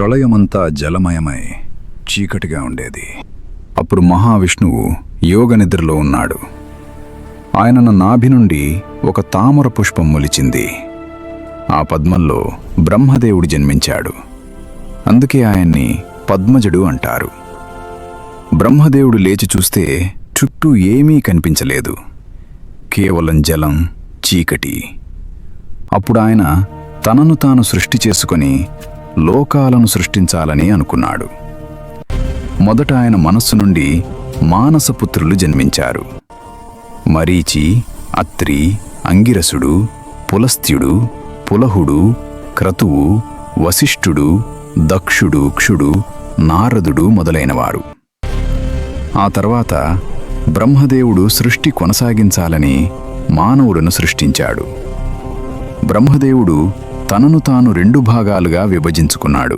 ప్రళయమంతా జలమయమై చీకటిగా ఉండేది. అప్పుడు మహావిష్ణువు యోగనిద్రలో ఉన్నాడు. ఆయన నాభి నుండి ఒక తామర పుష్పం మొలిచింది. ఆ పద్మంలో బ్రహ్మదేవుడు జన్మించాడు. అందుకే ఆయన్ని పద్మజుడు అంటారు. బ్రహ్మదేవుడు లేచి చూస్తే చుట్టూ ఏమీ కనిపించలేదు, కేవలం జలం, చీకటి. అప్పుడు ఆయన తనను తాను సృష్టి చేసుకొని లోకాలను సృష్టించాలని అనుకున్నాడు. మొదట ఆయన మనస్సు నుండి మానసపుత్రులు జన్మించారు. మరీచి, అత్రి, అంగిరసుడు, పులస్త్యుడు, పులహుడు, క్రతువు, వశిష్ఠుడు, దక్షుడు, క్షుడు, నారదుడు మొదలైనవారు. ఆ తర్వాత బ్రహ్మదేవుడు సృష్టి కొనసాగించాలని మానవులను సృష్టించాడు. బ్రహ్మదేవుడు తనను తాను 2 భాగాలుగా విభజించుకున్నాడు.